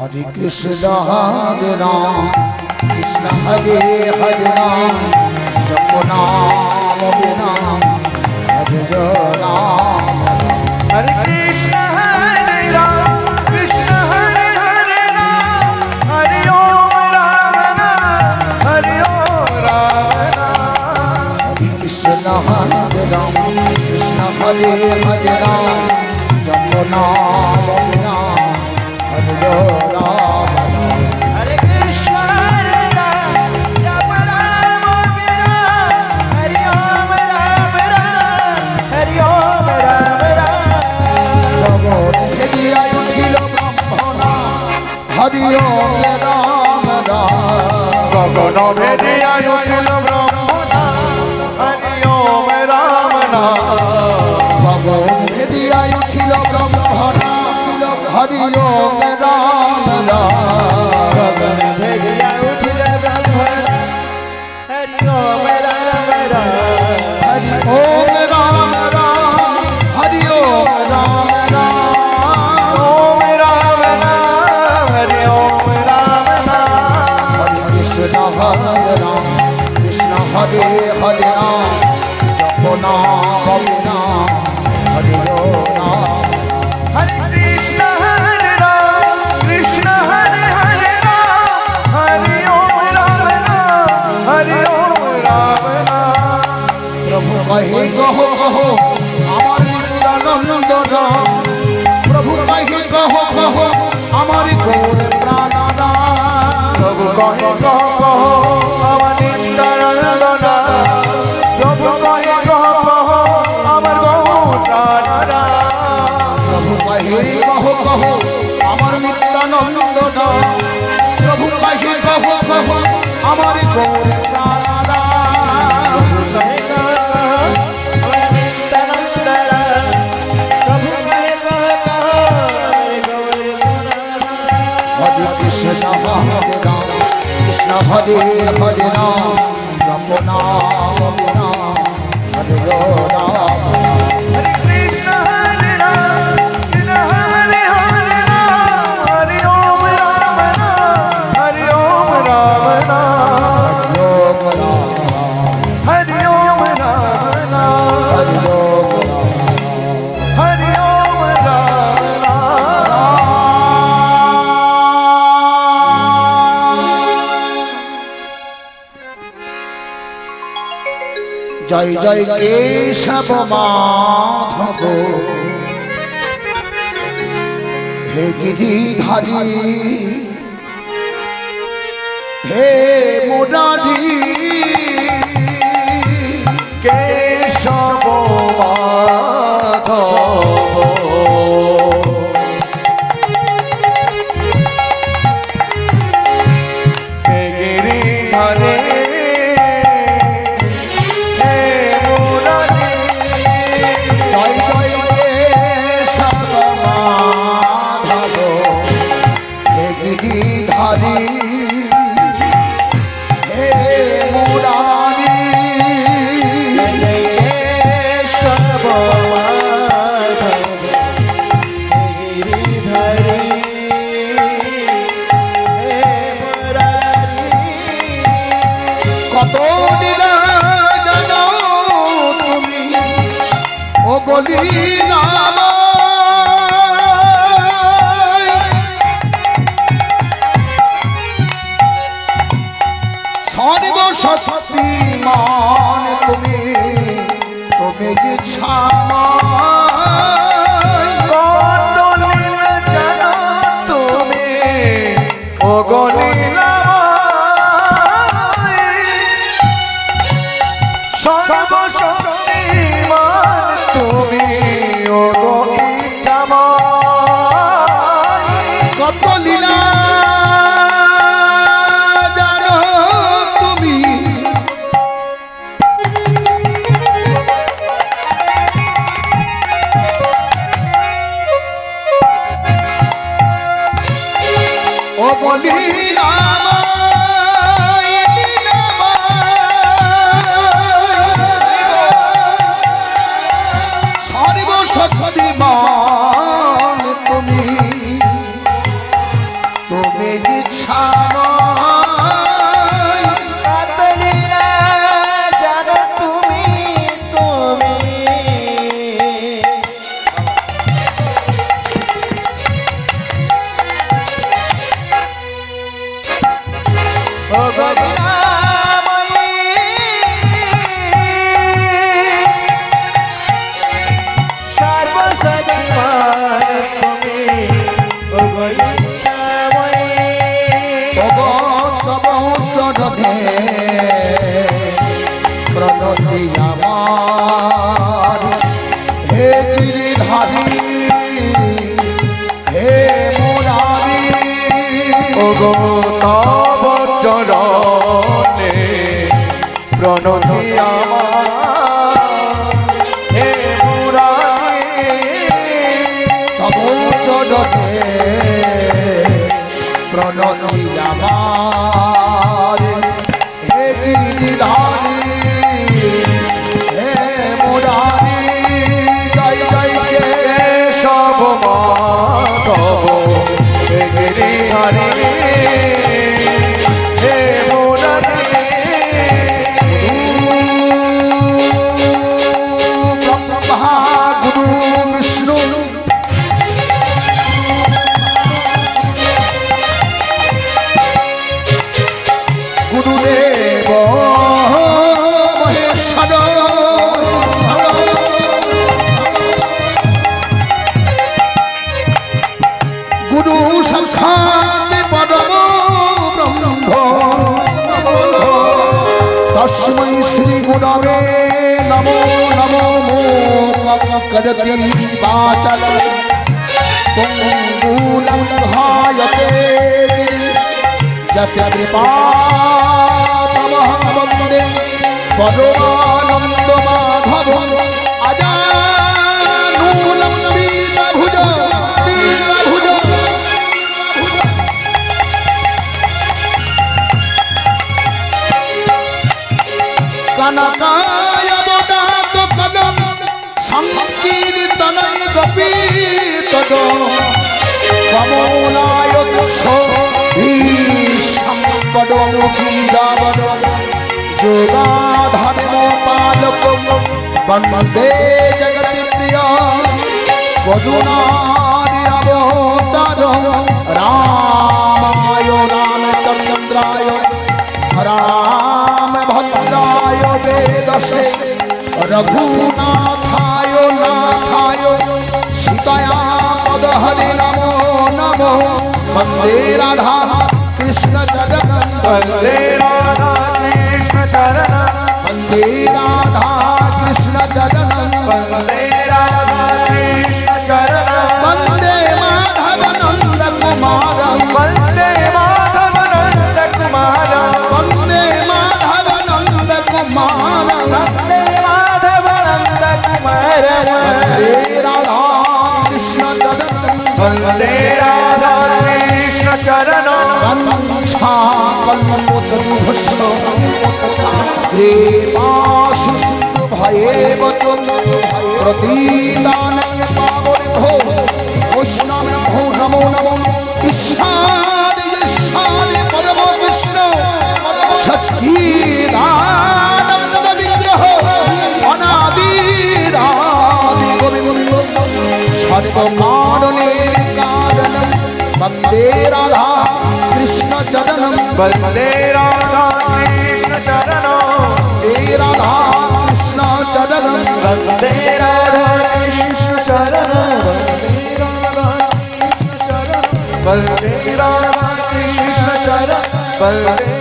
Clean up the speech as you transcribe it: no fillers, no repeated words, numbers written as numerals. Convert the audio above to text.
Hare Krishna Hare Ram Krishna Hare Hare Ram Japo Naam Vinam Hare Ram Hare Krishna Hare Ram Krishna Hare Hare Ram Hare Om Ram Ram Hare Om Ram Ram Hare Krishna Hare Ram Krishna Hare Hare Ram Japo Naam Vinam Hare Ram Hare Krishna Hare Ram Japo Naam Vinam Hare Om Ram Ram Hare Om Ram Ram Gagone Hediya Uthilo Brahmana Hare Om Ram Ram Gagano Bhediya Uthilo Brahmana Hare Om Ram Ram Gagone Hediya Uthilo Brahmana Hare Om Ram Ram Gagano Bhediya Uthilo Brahmana Hare Om Ram Ram Hare Om Ram Ram Hare Om Ram Ram Om Ram Ram Hare Om Ram Ram Hare Krishna Hare Ram Krishna Hare Hare Ram Japo Naam Vinam Hare Ram Hare Krishna Hare Ram Krishna Hare Hare Ram Hare Om Ram Ram Hare Om Ram Ram प्रभु कहे कहो कहो আমার নিত্যানন্দ রাম প্রভু কহে কहो কहो আমার গৌর প্রাণনাথ প্রভু কহে কহ কহ আমার নিত্যানন্দ নাম প্রভু কহে কহ কহ আমার গৌর প্রাণনাথ প্রভু কহে কहो কहो আমার নিত্যানন্দ রাম প্রভু কহে কहो কहो আমার গৌর প্রাণনাথ প্রভু কহে কহ কহ আমার নিত্যানন্দ নাম প্রভু কহে কহ কহ আমার গৌর প্রাণনাথ হরে কৃষ্ণ হরে রাম কৃষ্ণ হরে হরে রাম জপ নাম বিনাম হরে Ram Hare Krishna Hare Ram Krishna Hare Hare Ram Hare Om Ram Ram Hare Om Ram Ram Hare Ram Hare Om Ram Ram Hare Hare Om Ram Ram Joy Joy Keshab Madhav hey Giridhari hey Murari Keshav Madhav He Giridhare He Murari Joy Joy Keshab Madhav hey Giridhari hey Murari Keshav Madhav He Giridhare He Murari কত লীলা জানো তুমি ও গলি নাম সর্বশক্তিমান তুমি তুমি ইচ্ছা কত লীলা জানো তুমি ও গো লীলাময় সর্বশক্তিমান তুমি ও গো ইচ্ছাময় কত লীলা জানো তুমি ও বলি সর্বশক্তিমান তুমি তব তব চরণে প্রণতি আমার হে গিরিধারী হে মুরারি ওগো তব চরণে প্রণতি আমার হে মুরারি তব চরণে প্রণতি আমার হে গিরিধারী হে মুরারি জয় জয় সব মাধব হে গিরিধারী হে মুরারি ব্রহ্মা গুরু বিষ্ণু গুরুদেব মহেশ্বর গুরু সাক্ষাৎ পরম ব্রহ্ম তস্मै শ্রী গুরবে নমো নমো করতি বাচল পঙ্গুলং লঙ্ঘায়তে যত কৃপা তমহং বন্দে পরমানন্দ মাধব আজানুলম বীরভুজ বীরভুজ কনকায় বদাত কদম সংকীর্তনৈ গোপী তদ কমলায় দক্ষ সম্পদমুখী দাবন যোগাধর্ম পালক বন্দে জগতি প্রিয় করুণারি অবতার রামায় রামচন্দ্রায় রামভদ্রায় বেদসে রঘুনাথায় নাথায় সীতায়া পদহরি নমো নমো বন্দে রাধা কৃষ্ণ চরণ বন্দে রাধা কৃষ্ণ চরণ বন্দে রাধা কৃষ্ণ চরণ বন্দে রাধা কৃষ্ণ চরণ বন্দে মাধব নন্দ কুমার বন্দে মাধব নন্দ কুমার বন্দে মাধব নন্দ কুমার বন্দে মাধব নন্দ কুমার বন্দে রাধা কৃষ্ণ চরণ বন্দে রাধা কৃষ্ণ চরণ বন্দা কল্পতরুভস্য কৃপাশু সিন্ধু ভয়ে বচন প্রতিদানং পাবনে ভো বৈষ্ণব ভো নমো নমো ঈশ্বরে ঈশ্বরে পরম কৃষ্ণ সচ্চিদানন্দ বিগ্রহ অনাদিরাদি গোবিন্দ সর্বকারণের কারণম বন্দে রাধা কৃষ্ণ চরণম বন্দে রাধা কৃষ্ণ চরণ বন্দে রাধা কৃষ্ণ চরণম বন্দে রাধা কৃষ্ণ চরণ বন্দে রাধা কৃষ্ণ চরণ বন্দে